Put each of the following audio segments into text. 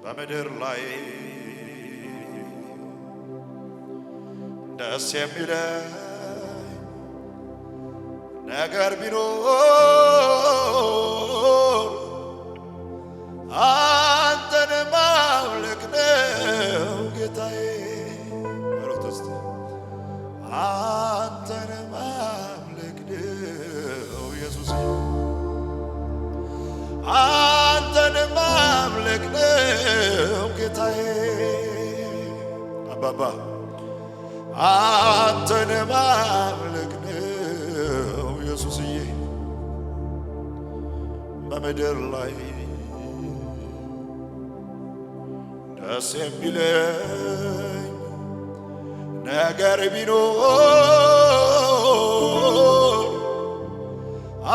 በምድር ላይ ደስ የሚለኝ ነገር ቢኖር አንተን ማምለክ ነው ጌታዬ። አንተን ማምለክ ነው ኢየሱስ፣ አንተን ማምለክ ነው ጌታዬ። አባባ አንተን ማምለክ ነው ኢየሱስዬ። በምድር ላይ ደስ የሚለኝ ነገር ቢኖር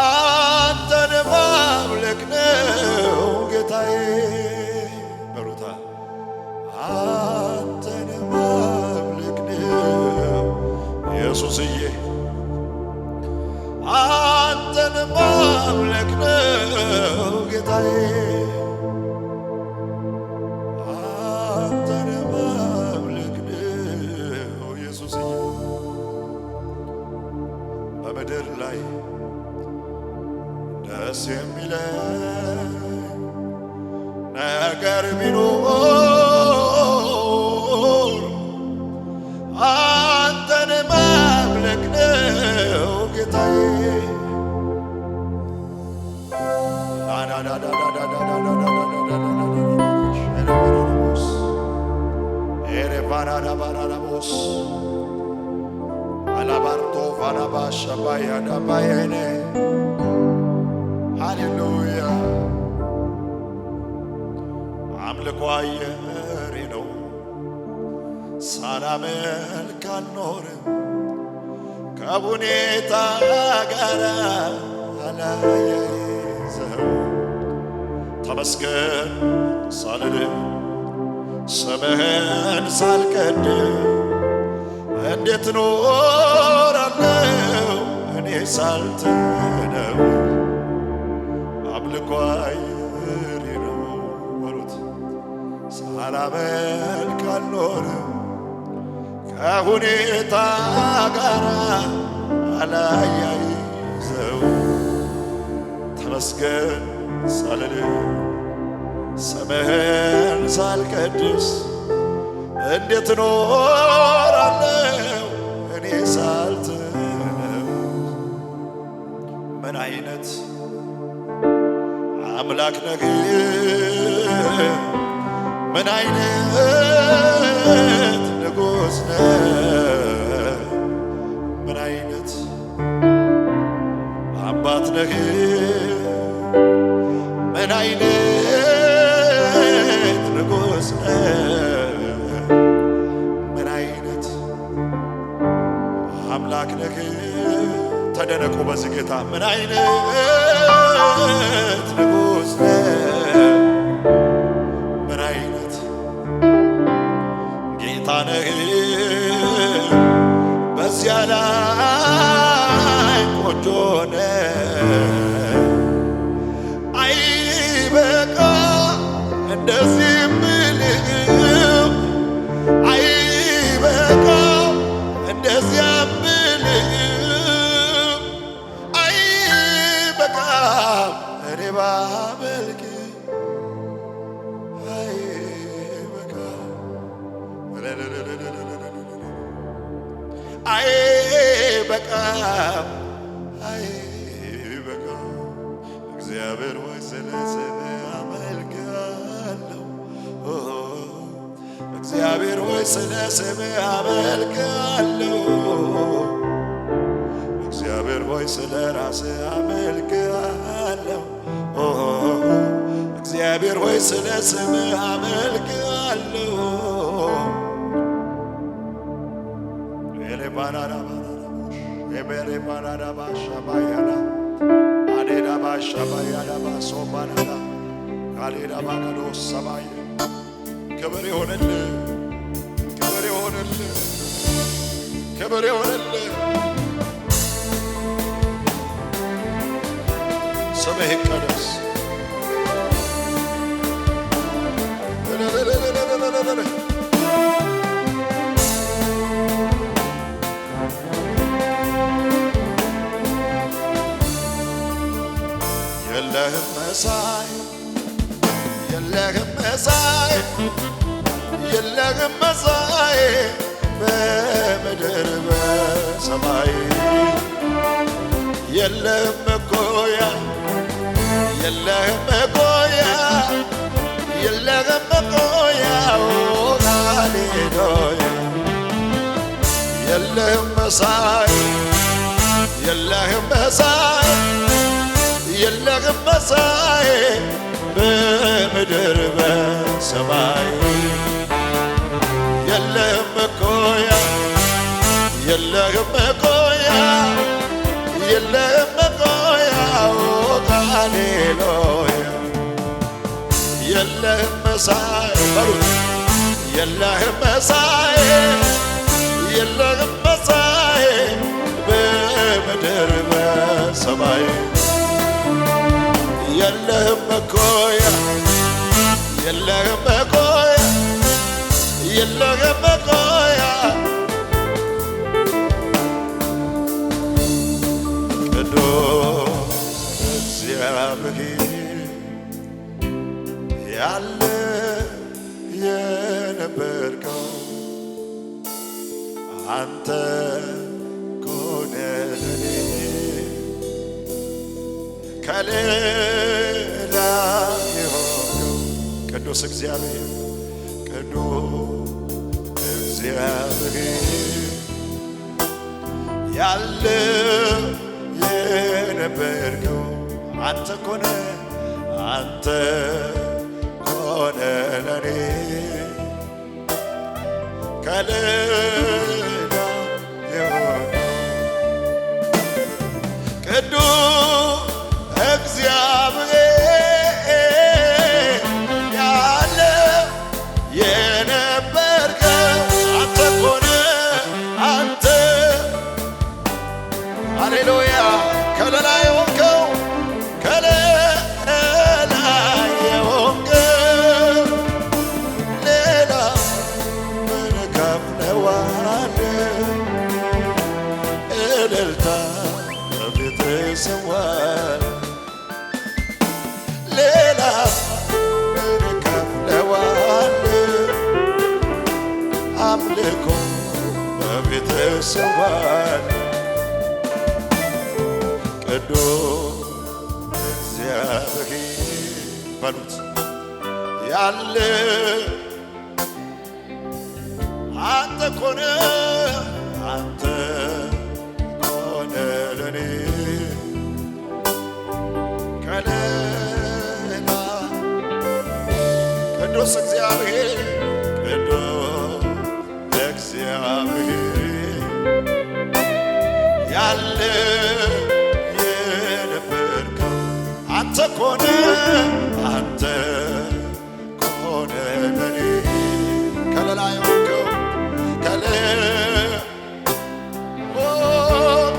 አንተን ማምለክ ነው ጌታዬ። በሩታ አንተን ማምለክ ነው ኢየሱስዬ፣ አንተን ማምለክ ነው ጌታዬ። አንተን ማምለክ ነው ኢየሱስዬ። በምድር ላይ ደስ የሚለኝ ነገር ቢኖር አንተን ማምለክ ነው ጌታዬ። ኤሬባራባራቦስ አላባርቶ ፋናባሻባያ ዳባየኔ ሃሌሉያ። አምልኮ አየሬ ነው ሳላመልክ አልኖርም። ከሁኔታ ጋር አላያይዘው ተመስገን ሳልል ስምህን ሳልቀድም እንዴት ኖራለሁ እኔ ሳልትነው። አምልኮ አየሬ ነው በሉት ሳላመልክ አልኖርም። ከሁኔታ ጋር አላያይዘው ተመስገን ሳልል ስምህን ሳልቀድስ እንዴት ኖራለሁ እኔ ሳልትነው። ምን አይነት አምላክ ነህ፣ ምን አይነት ንጉሥ ነህ፣ ምን አይነት አባት ነህ፣ ምን አይነት ንጉሥ ነህ፣ ምን አይነት አምላክ ነህ። ተደነቁ በዚህ ጌታ። ምን አይነት ንጉሥ ነህ፣ ምን አይነት ጌታ ነህ። በዚያ ላይ ቆንጆ ነህ። አይበቃ እንደዚህ ምልህ፣ አይበቃ እንደዚያ ምልህ፣ አይበቃ እኔ ባመልክ፣ አይበቃ አይበቃ አይበቃ። እግዚአብሔር ሆይ ስለ ስምህ አመልክሃለሁ። እግዚአብሔር ሆይ ስለ ስምህ አመልክሃለሁ። እግዚአብሔር ሆይ ስለ ራስህ አመልክሃለሁ። እግዚአብሔር ሆይ ስለ ስምህ አመልክሃለሁ። ኤቤሬባራባሻባያና አዴዳባሻባያዳባ ሶባናዳ ካሌዳባጋዶ ሰማይ ክብር ይሆንልህ፣ ክብር ይሆንልህ፣ ክብር ይሆንልህ። ስምህ ይቀደስ። መሳይ የለህም መሳይ የለህም መሳይ በምድር በሰማይ የለህም መኮያ የለህም መኮያ የለህም መኮያ ሃሌሉያ የለህም መሳይ የለህም መሳይ የለህም መሳይ በምድር በሰማይ የለህም መኮያ የለህም መኮያ የለህም መኮያ ሃሌሉያ የለህም መሳይ በሉት የለህም መሳይ የለህም መሳይ በምድር በሰማይ የለህም መኮያ የለህም መኮያ የለህም መኮያ ቅዱስ እግዚአብሔር ያለ የነበርከው አንተ ኮነህ ለኔ ከሌላ የሆንከው ቅዱስ እግዚአብሔር ቅዱስ እግዚአብሔር ያለ የነበርከው አንተ ኮነህ ለኔ ከሌላ የሆንከው ቅዱስ እግዚአብሔር ያለ የነበርከው አንተ ኮነህ አንተ ሃሌሉያ ከሌላ የሆንከው ከሌላ የሆንከው ሌላ ምን እከፍለዋለሁ እልልታ በፊትህ ሰዋል ሌላ ምን እከፍለዋለሁ አምልኮ በፊትህ ሰዋል ቅዱስ እግዚአብሔር በሉት ያለ አንተ ኮነህ ለኔ ከሌላ ቅዱስ እግዚአብሔር ያለ የነበርከው አንተ ኮነህ ለኔ ከሌላ የሆንከው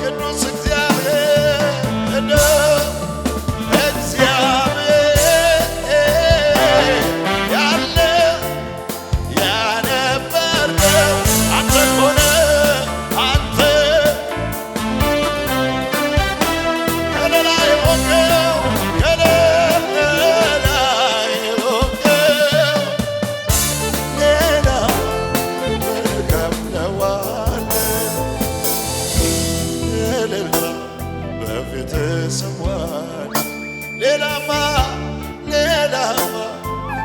ቅዱስ እግዚአብሔር ያለ የነበርከው አንተ ኮነህ ከሌላ የሆንከው ሌላ ምን እከፍለዋለሁ እልልታ በፊትህ ሰዋል ሌላማ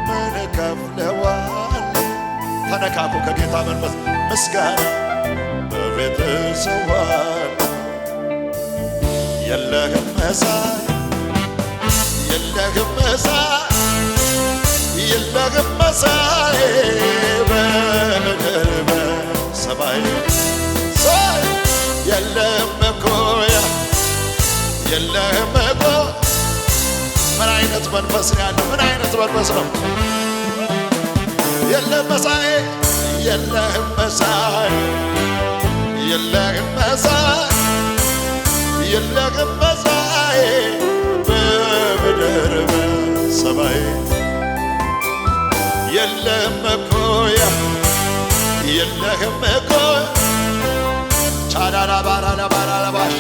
ምን እከፍለዋለሁ ተነካኩ ከጌታ መንፈስ ምስጋና በፊትህ ሰዋል የለህም መሳይ የለህም መሳይ የለህም መሳይ በምድር በሰማይ የለህም መኮያ የለህም መኮያ ምን አይነት መንፈስ ነው ያለው? ምን አይነት መንፈስ ነው? የለህም መሳይ የለህም መሳይ የለህም መሳይ የለህም መሳይ በምድር በሰማይ የለህም መኮያ የለህም መኮያ ቻዳራ ባራላ ባራላ ባሽ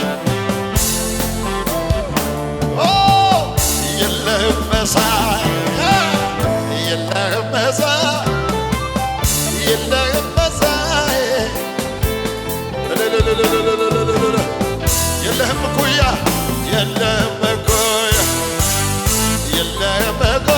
የለህም መሳይ የለህም መሳይ የለህም መሳይ የለህም እኩያ የለህም እኩያ የለህም እኩያ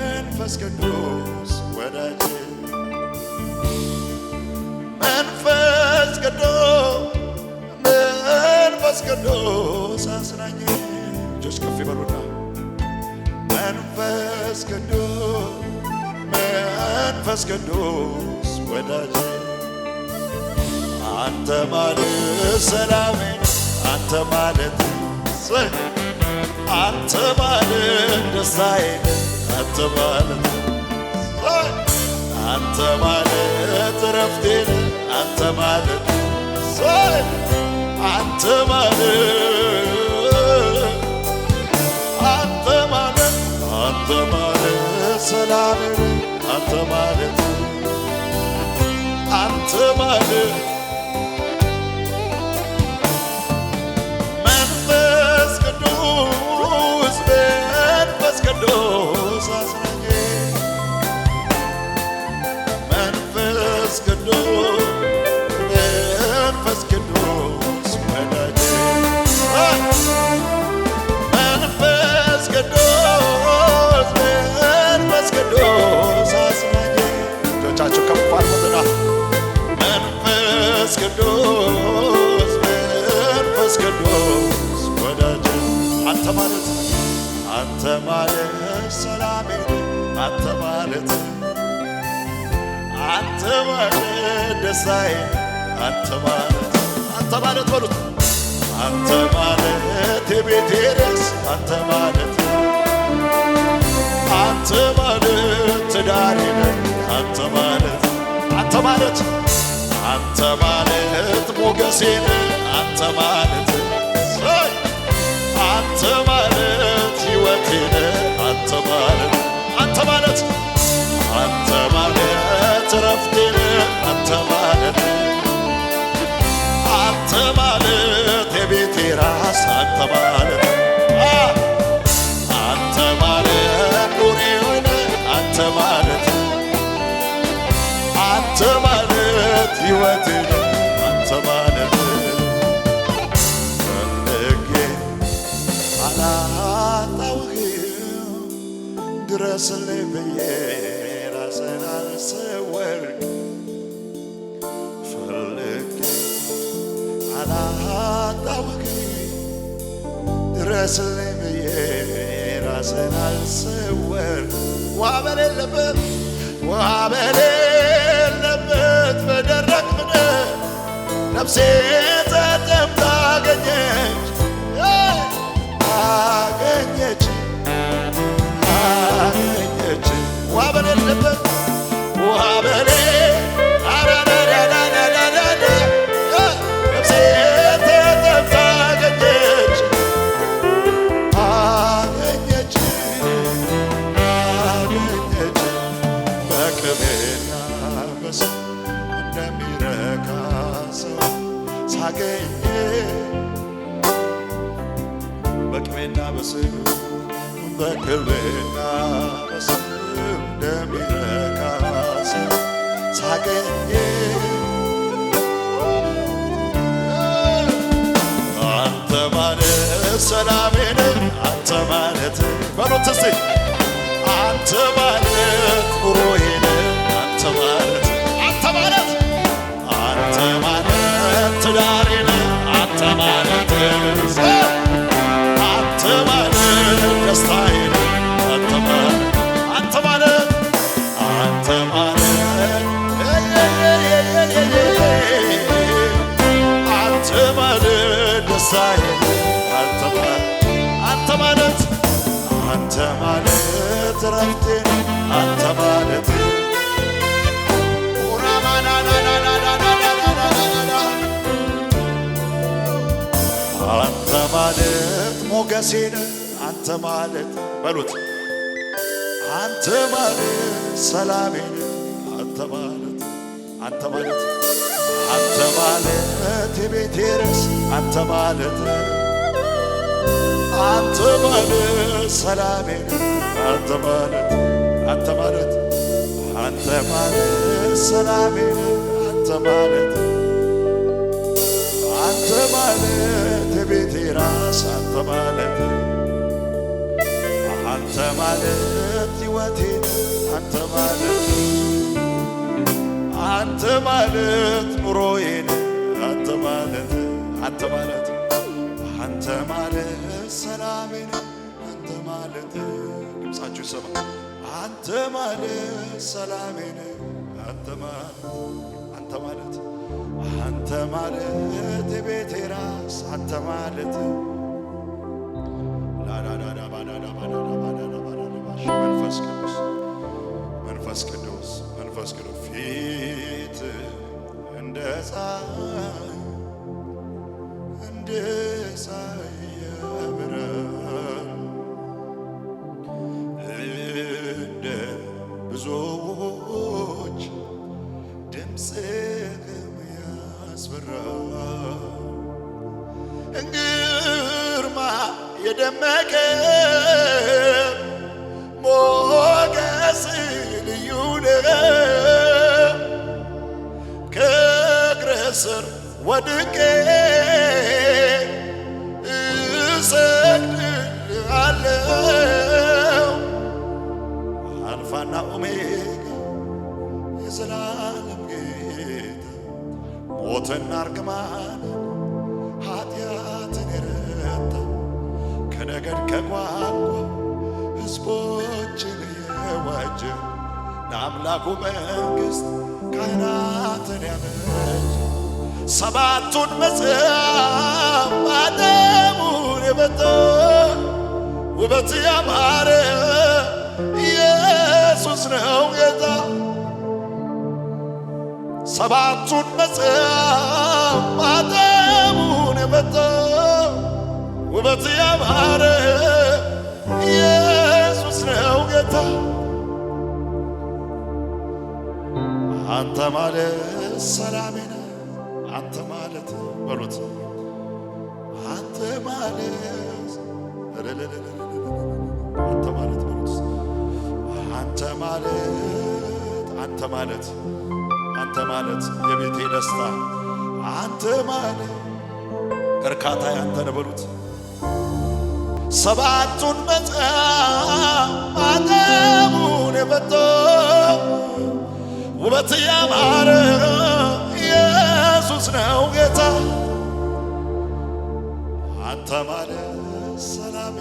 መንፈስ ቅዱስ ወዳጄ መንፈስ ቅዱስ አጽናኜ እጆች ከፍ ይበሉና መንፈስ ቅዱስ ወዳጄ አንተ ማለት ሰላሜ አንተ ማለት አንተ ማለት ደስታዬ አንተ ማለት እረፍቴ አንተ ማለት አንተ ማለት ሰላሜ አንተ ማለት መንፈስ ቅዱስ አጽናኜ መንፈስ ቅዱስ ወዳጄ መንፈስ ቅዱስ አጽናኜ እጆቻችሁ ከፍ አድርጉና መንፈስ ቅዱስ ወዳጄ አንተ ማለት ሰላሜ አንተ ማለት ደስታዬ አንተ ማለት በሉት አንተ ማለት የቤቴ ርዕስ አንተ ማለት ትዳሬ አንተ ማለት ሞገሴ አንተ ማለት ሕይወቴ አንተ ማለት እረፍቴ አንተ ማለት የቤቴ ራስ አንተ ማለት ኑሬ ሆነ አንተ ማለት ሕይወቴ አንተ ማለት ፈልጌ አላጣሁህም ድረስልኝ ብዬ ራስህን አልሰወርክ ፈልጌ አላጣሁህም ድረስልኝ ብዬ ራስህን አልሰወርክ ውሃ በሌለበት በደረቅ ምድር ነፍሴ ተጠምታ አገኘች ውሃ በሌለበት ነፍሴ ተጠምታ አገኘች በቅቤና በስብ እንደሚረካ ሰው ሳገኝ በቅቤና በስብ እንደሚረካ ሰው ሳገኝ አንተ ማለት ሰላሜ አንተ ማለት በሉት እስቲ አንተ ማለት ኑሮዬ አንተ ማለት ትዳሬ አንተ ማለት ደስታዬ አንተ ማለት ማለት ረፍቴ አንተ ማለት አንተ ማለት ሞገሴ ነህ አንተ ማለት በሉት አንተ ማለት ሰላሜ ነህ አንተ ማለት አንተ ማለት አንተ ማለት የቤቴ ርዕስ አንተ ማለት አንተ ማለት ሰላሜ ነህ አንተ ማለት አንተ ማለት አንተ ማለት ሰላሜ ነህ አንተ ማለት አንተ ማለት የቤቴ ራስ አንተ ማለት አንተ ማለት ሕይወቴ አንተ ማለት አንተ ማለት ኑሮዬ አንተ ማለት አንተ ማለት አንተ ማለት ሰላሜ አንተ ማለት ድምፃችሁ ይሰማ አንተ ማለት ሰላሜ አንተ ማለት አንተ ማለት አንተ ማለት የቤቴ ራስ አንተ ማለት መንፈስ ቅዱስ መንፈስ ቅዱስ መንፈስ ቅዱስ ፊት እንደ ፀሐይ ያበራል እንደ ብዙዎች ድምፅህም ያስፈራል ግርማ የደመቀ ሞገስ ልዩ ነው ከእግርህ ስር ወድቄ እሰግድልሃለሁ አልፋና ኦሜጋ የዘላለም ጌታ ሞትና እርግማን ኃጢአትን የረታ ከነገድ ከቋንቋ ሕዝቦችን የዋጀ ለአምላኩ መንግሥት ካህናትን ያበጀ ሰባቱን መጽሐፍ አደሙን የበጠ ውበት ያማረ ኢየሱስ ነው ጌታ ሰባቱን መጽሐፍ አደሙን የበጠ ውበት ያማረ ኢየሱስ ነው ጌታ አንተ ማለት ሰላሜ ነህ አንተ ማለት በሉት አንተ ማለት አንተ ማለት በሉት አንተ ማለት አንተ ማለት አንተ ማለት የቤቴ ደስታ አንተ ማለት እርካታ ያንተ ነው በሉት ሰባቱን መጽሐፍ ማተሙን የፈታ ውበት ያማረ ኢየሱስ ነው ጌታ አንተ ማለት ሰላሜ